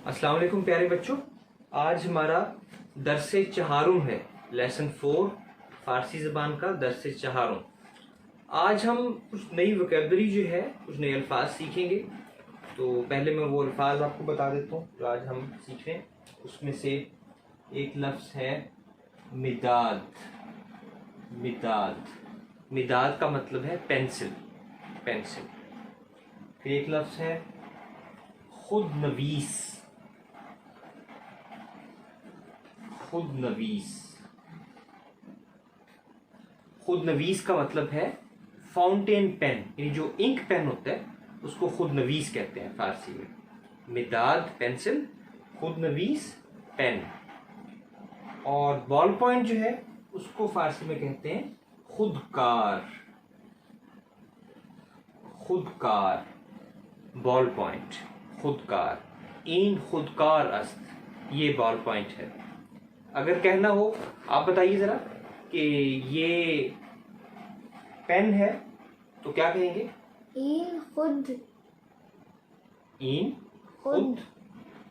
अस्सलाम वालेकुम प्यारे बच्चों, आज हमारा दरसे चहारुम है। लेसन 4 फारसी ज़बान का दरसे चहारुम। आज हम कुछ नई वोकैबलरी जो है, कुछ नए अल्फाज सीखेंगे। तो पहले मैं वो अल्फाज आपको बता देता हूँ जो आज हम सीख रहे हैं। उसमें से एक लफ्ज़ है मिदाद। मिदाद मिदाद का मतलब है पेंसिल। पेंसिल। फिर एक लफ्ज़ है खुद नवीस। खुद नवीस। खुद नवीस का मतलब है फाउंटेन पेन, यानी जो इंक पेन होता है उसको खुद नवीस कहते हैं फारसी में। मिदाद पेंसिल, खुद नवीस पेन। और बॉल पॉइंट जो है उसको फारसी में कहते हैं खुदकार। खुदकार बॉल पॉइंट, खुदकार। इन खुदकार अस्त, ये बॉल पॉइंट है। अगर कहना हो, आप बताइए ज़रा कि ये पेन है तो क्या कहेंगे? इन खुद। इन खुद।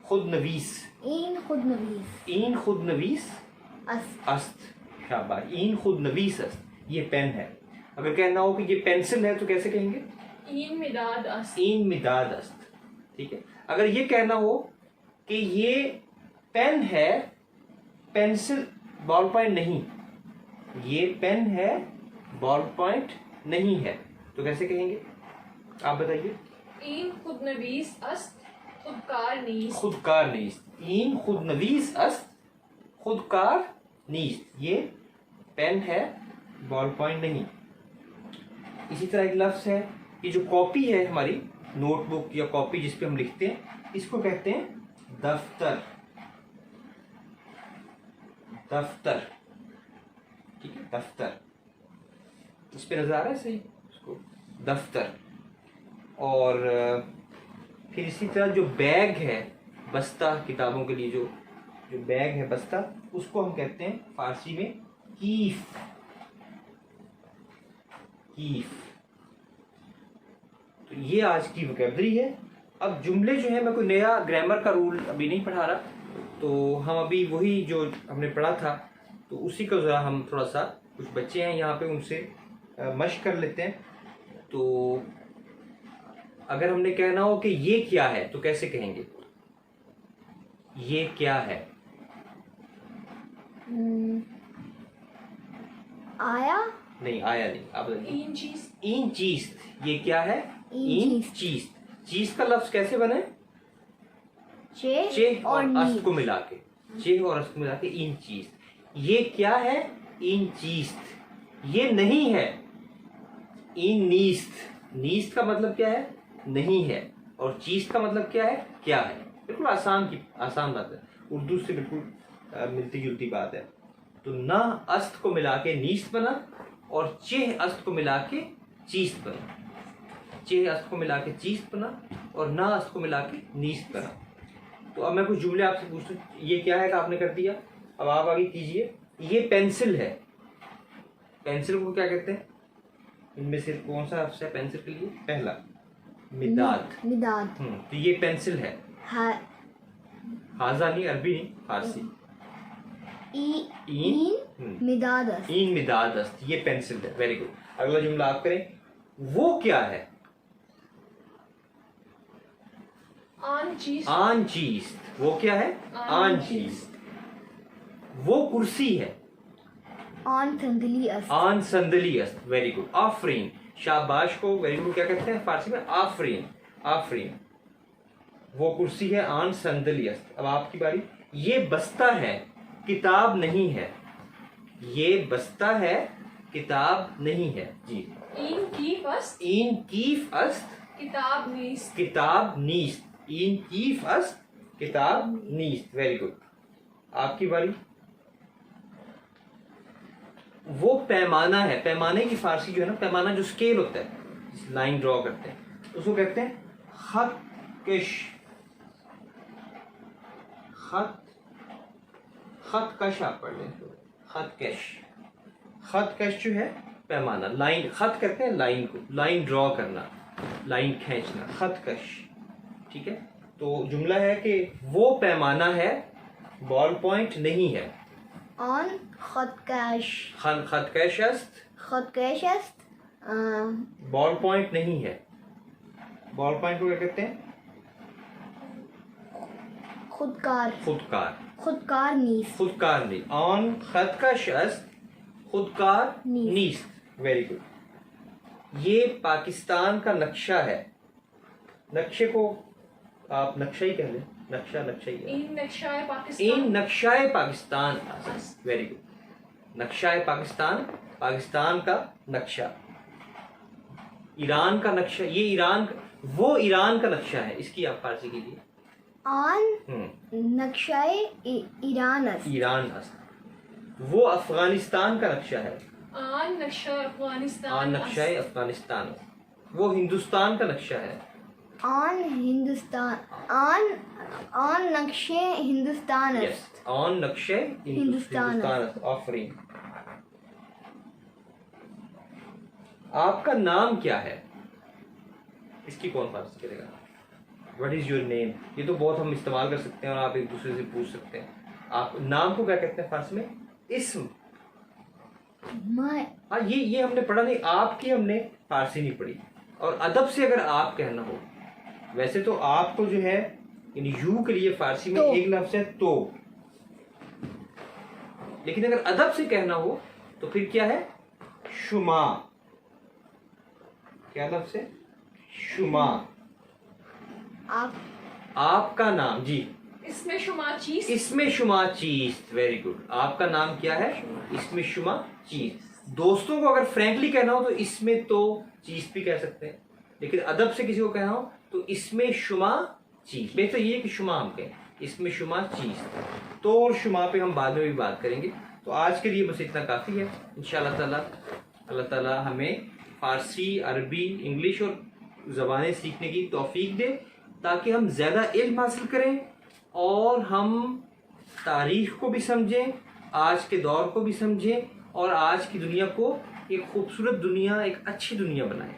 खुद नवीस। इन खुद नवीस। इन खुद नवीस अस्त। अस्त। शाबाश। इन खुद नवीस अस्त, ये पेन है। अगर कहना हो कि ये पेंसिल है तो कैसे कहेंगे? इन मिदाद अस्त। इन मिदाद अस्त। ठीक है। अगर ये कहना हो कि ये पेन है, पेंसिल बॉल पॉइंट नहीं, ये पेन है बॉल पॉइंट नहीं है, तो कैसे कहेंगे? आप बताइए। इन खुद नवीस अस्त खुदकार नीस। खुदकार नीस। इन खुद नवीस अस्त खुदकार नीस, ये पेन है बॉल पॉइंट नहीं। इसी तरह एक लफ्ज़ है, ये जो कॉपी है हमारी नोटबुक या कॉपी जिस पे हम लिखते हैं, इसको कहते हैं दफ्तर। दफ्तर। ठीक है, दफ्तर। इस पे नजर आ रहा है सही उसको, दफ्तर। और फिर इसी तरह जो बैग है, बस्ता, किताबों के लिए जो जो बैग है, बस्ता, उसको हम कहते हैं फारसी में कीफ। कीफ। तो ये आज की वोकैबलरी है। अब जुमले जो है, मैं कोई नया ग्रामर का रूल अभी नहीं पढ़ा रहा, तो हम अभी वही जो हमने पढ़ा था तो उसी का ज़रा हम थोड़ा सा, कुछ बच्चे हैं यहाँ पे, उनसे मश्क कर लेते हैं। तो अगर हमने कहना हो कि ये क्या है तो कैसे कहेंगे? ये क्या है? आया नहीं, आया नहीं। आप बताइए। इन चीज। इन चीज। ये क्या है? इन चीज। चीज का लफ्ज कैसे बने? चे और अस्त को मिला के। चे और अस्त को मिला के इन चीज। ये क्या है? इन चीज। ये नहीं है। इन नीस्त। नीस्त का मतलब क्या है? नहीं है। और चीज का मतलब क्या है? क्या है। बिल्कुल आसान बात है, उर्दू से बिल्कुल मिलती जुलती बात है। तो ना अस्त को मिला के नीस्त बना, और चेह अस्त को मिला के चीस्त बना। चेह अस्त को मिला के चीस्त बना, और ना अस्त को मिला के नीस्त बना। तो अब मैं कुछ जुमले आपसे पूछता हूँ। ये क्या है कि आपने कर दिया, अब आप आगे कीजिए। ये पेंसिल है। पेंसिल को क्या कहते हैं? इनमें से कौन सा लफ्ज़ है पेंसिल के लिए? पहला मिदाद। मिदाद। तो ये पेंसिल है। हाजा नहीं, अरबी नहीं, फारसी। इन मिदाद अस्त। इन मिदाद अस्त, ये पेंसिल है। Very good. अगला जुमला आप करें। वो क्या है? आन चीज। आन चीज। वो क्या है? आन चीज। वो कुर्सी है। आन संदली अस्त। आन संदली अस्त। Very good. आफरीन। शाबाश को वेरी गुड क्या कहते हैं फारसी में? आफरीन। आफरीन। वो कुर्सी है आन संदली अस्त। अब आपकी बारी। ये बस्ता है, किताब नहीं है। ये बस्ता है, किताब नहीं है। जी। इन कीफ अस्त। इन कीफ अस्त किताब नीस। किताब नीस्त। इन कीफ अस्त किताब नीस्त। Very good. आपकी बारी। वो पैमाना है। पैमाने की फारसी जो है ना, पैमाना जो स्केल होता है, लाइन ड्रॉ करते हैं, उसको कहते हैं खत कश। खत खत कश आप पढ़ लें। खत कश। खत कश जो है पैमाना, लाइन, खत कहते हैं लाइन को, लाइन ड्रॉ करना, लाइन खींचना, खतकश, ठीक है। तो जुमला है कि वो पैमाना है, बॉल पॉइंट नहीं है। On Khodkash. खतकश अस्त, Khodkash ist. बॉल पॉइंट नहीं है। बॉल पॉइंट को क्या कहते हैं? Khudkar. खुदकार, Khudkar नीस. खुदकार नहीं। ऑन खतकश अस्त, खुदकार नीस। नीस। Very good. ये पाकिस्तान का नक्शा है। नक्शे को आप नक्शा ही कह लें, नक्शा नक्शा ही है। इन नक्शाए इन पाकिस्तान नक्शाए पाकिस्तान, वेरी गुड। नक्शाए पाकिस्तान, पाकिस्तान का नक्शा। ईरान का नक्शा, ये ईरान, वो ईरान का नक्शा है। इसकी आप फारसी कीजिए। On Nakshay Iran ist. Iran अस्त। वो अफगानिस्तान का नक्शा है। आन नक्शा अफगानिस्तान आन नक्शाए अफगानिस्तान। वो हिंदुस्तान का नक्शा है। On Hindustan. On Nakshe Hindustan yes, ist. On नक्शे हिंदुस्तान अस्त। ऑफरिंग। आपका नाम क्या है? इसकी कौन फारसी करेगा? What is your name? ये तो बहुत हम इस्तेमाल कर सकते हैं और आप एक दूसरे से पूछ सकते हैं। आप नाम को क्या कहते हैं फारसी में? इस्म। My. हाँ, ये हमने पढ़ा नहीं, आपकी हमने फारसी नहीं पढ़ी। और अदब से अगर आप कहना हो, वैसे तो आपको जो है इन यू के लिए फारसी में तो। एक लफ्ज है तो, लेकिन अगर अदब से कहना हो तो फिर क्या है? शुमा। क्या लफ्ज है? शुमा। आप. आपका नाम जी, इसमें शुमा चीज इसमें शुमा चीज। Very good. आपका नाम क्या है? इसमें शुमा चीज। दोस्तों को अगर फ्रैंकली कहना हो तो इसमें तो चीज भी कह सकते हैं, लेकिन अदब से किसी को कहना हो तो इसमें शुमा चीज। बेहतर ये है कि शुमा हम कहें, इसमें शुमा चीज। तो और शुमा पे हम बाद में भी बात करेंगे। तो आज के लिए बस इतना काफ़ी है। इंशाअल्लाह ताला अल्लाह ताला हमें फ़ारसी, अरबी, इंग्लिश और ज़बानें सीखने की तौफीक दे, ताकि हम ज़्यादा इल्म हासिल करें और हम तारीख़ को भी समझें, आज के दौर को भी समझें और आज की दुनिया को एक खूबसूरत दुनिया, एक अच्छी दुनिया बनाएं।